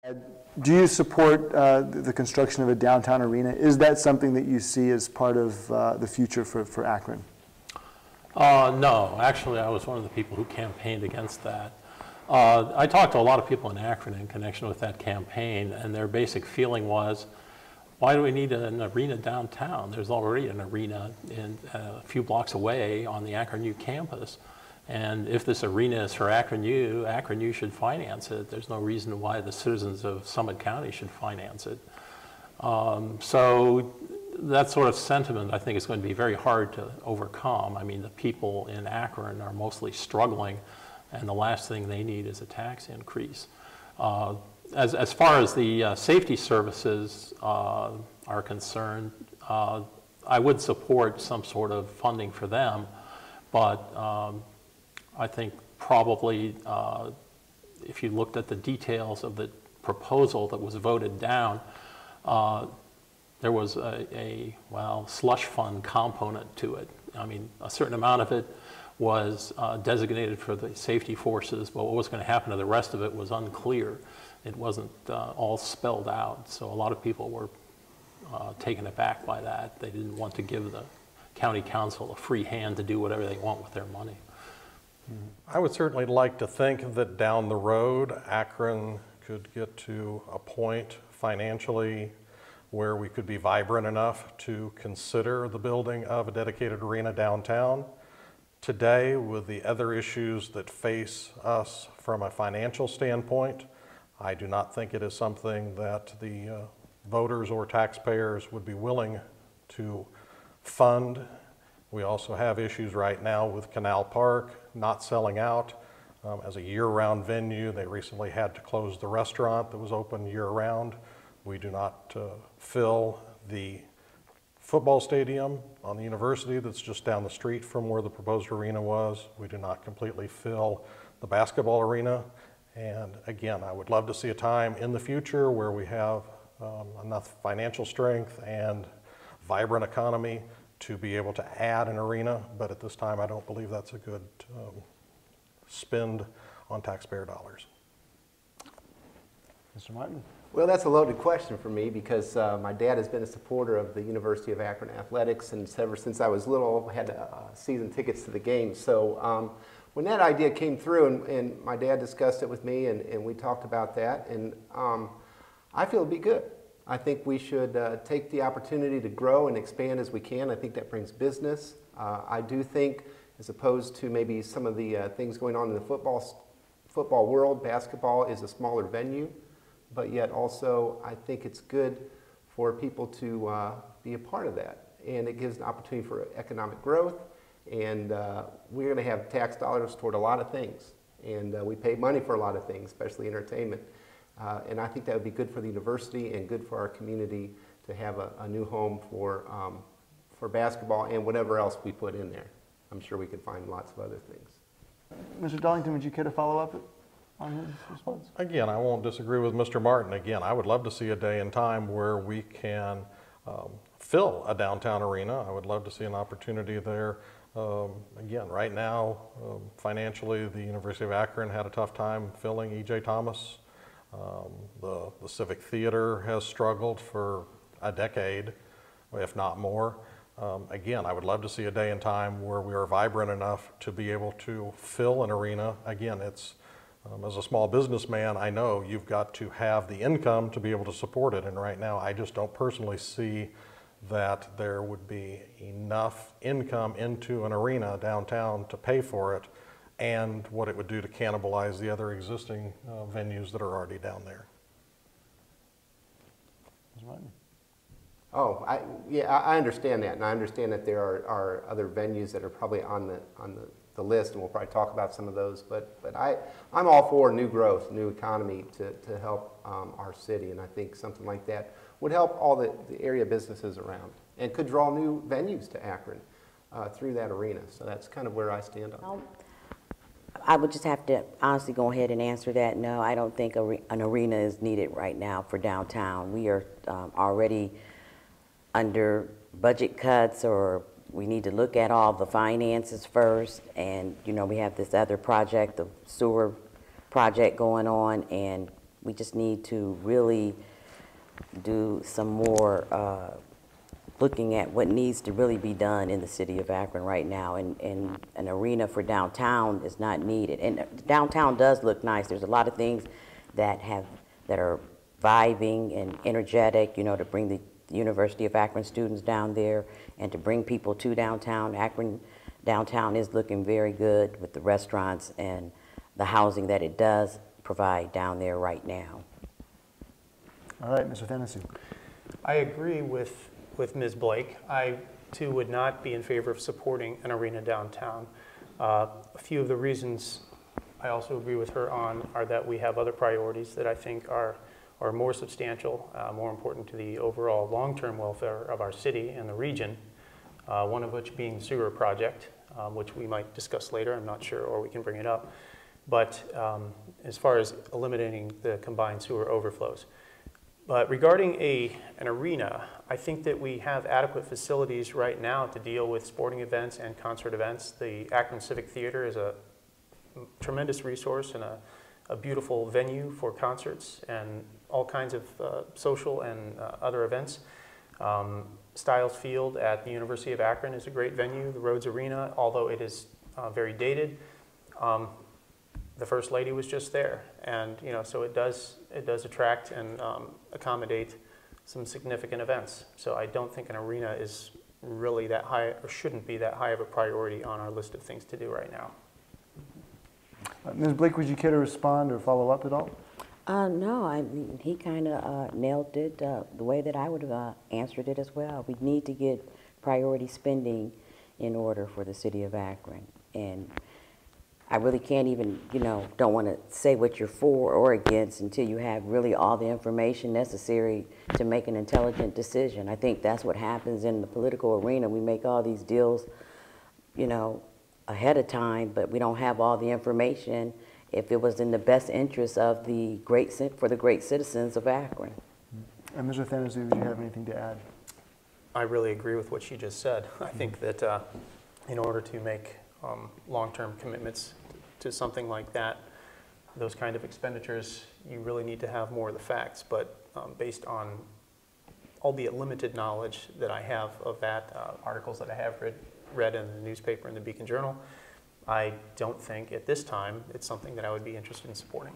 Do you support the construction of a downtown arena? Is that something that you see as part of the future for Akron? No, actually I was one of the people who campaigned against that. I talked to a lot of people in Akron in connection with that campaign, and their basic feeling was, why do we need an arena downtown? There's already an arena a few blocks away on the Akron U campus. And if this arena is for Akron U should finance it. There's no reason why the citizens of Summit County should finance it. So that sort of sentiment, I think, is going to be very hard to overcome. I mean, the people in Akron are mostly struggling, and the last thing they need is a tax increase. As far as the safety services are concerned, I would support some sort of funding for them, but I think probably if you looked at the details of the proposal that was voted down, there was a slush fund component to it. I mean, a certain amount of it was designated for the safety forces, but what was going to happen to the rest of it was unclear. It wasn't all spelled out, so a lot of people were taken aback by that. They didn't want to give the county council a free hand to do whatever they want with their money. I would certainly like to think that down the road, Akron could get to a point financially where we could be vibrant enough to consider the building of a dedicated arena downtown. Today, with the other issues that face us from a financial standpoint, I do not think it is something that the voters or taxpayers would be willing to fund. We also have issues right now with Canal Park not selling out as a year-round venue. They recently had to close the restaurant that was open year-round. We do not fill the football stadium on the university that's just down the street from where the proposed arena was. We do not completely fill the basketball arena. And again, I would love to see a time in the future where we have enough financial strength and vibrant economy to be able to add an arena, but at this time I don't believe that's a good spend on taxpayer dollars. Mr. Martin? Well, that's a loaded question for me because my dad has been a supporter of the University of Akron athletics, and ever since I was little, I had season tickets to the games. So when that idea came through, and my dad discussed it with me, and we talked about that, and I feel it'd be good. I think we should take the opportunity to grow and expand as we can. I think that brings business. I do think, as opposed to maybe some of the things going on in the football world, basketball is a smaller venue, but yet also I think it's good for people to be a part of that. And it gives an opportunity for economic growth, and we're going to have tax dollars toward a lot of things. And we pay money for a lot of things, especially entertainment. And I think that would be good for the university and good for our community to have a new home for basketball and whatever else we put in there. I'm sure we could find lots of other things. Mr. Darlington, would you care to follow up on his response? Again, I won't disagree with Mr. Martin. Again, I would love to see a day and time where we can fill a downtown arena. I would love to see an opportunity there. Again, right now, financially, the University of Akron had a tough time filling E.J. Thomas. The Civic Theater has struggled for a decade, if not more. Again, I would love to see a day and time where we are vibrant enough to be able to fill an arena. Again, it's, as a small businessman, I know you've got to have the income to be able to support it, and right now I just don't personally see that there would be enough income into an arena downtown to pay for it, and what it would do to cannibalize the other existing venues that are already down there. Oh, I understand that, and I understand that there are other venues that are probably on the list, and we'll probably talk about some of those. But I'm all for new growth, new economy to help our city, and I think something like that would help all the area businesses around, and could draw new venues to Akron through that arena. So that's kind of where I stand on that. I would just have to honestly go ahead and answer that. No, I don't think an arena is needed right now for downtown. We are already under budget cuts, or we need to look at all the finances first. And, you know, we have this other project, the sewer project going on, and We just need to really do some more looking at what needs to really be done in the city of Akron right now, and an arena for downtown is not needed. And downtown does look nice. There's a lot of things that are vibing and energetic, you know, to bring the University of Akron students down there and to bring people to downtown. Akron downtown is looking very good with the restaurants and the housing that it does provide down there right now. All right, Mr. Thanasiu. I agree with Ms. Blake. I too would not be in favor of supporting an arena downtown. A few of the reasons I also agree with her on are that we have other priorities that I think are more substantial, more important to the overall long-term welfare of our city and the region, one of which being the sewer project, which we might discuss later, I'm not sure, or we can bring it up. But as far as eliminating the combined sewer overflows. But regarding an arena, I think that we have adequate facilities right now to deal with sporting events and concert events. The Akron Civic Theater is a tremendous resource and a beautiful venue for concerts and all kinds of social and other events. Stiles Field at the University of Akron is a great venue. The Rhodes Arena, although it is very dated, the First Lady was just there, and you know, so it does attract and accommodate some significant events. So I don't think an arena is really that high, or shouldn't be that high of a priority on our list of things to do right now. Ms. Blake, would you care to respond or follow up at all? No, I mean, he kind of nailed it the way that I would have answered it as well. We need to get priority spending in order for the city of Akron. And I really can't even, you know, don't want to say what you're for or against until you have really all the information necessary to make an intelligent decision. I think that's what happens in the political arena. We make all these deals, you know, ahead of time, but we don't have all the information if it was in the best interest of the great citizens of Akron. And Mr. Thanasiu, would you have anything to add? I really agree with what she just said. I think that in order to make long-term commitments to something like that, those kind of expenditures, you really need to have more of the facts. But based on albeit limited knowledge that I have of that, articles that I have read in the newspaper and the Beacon Journal, I don't think at this time it's something that I would be interested in supporting.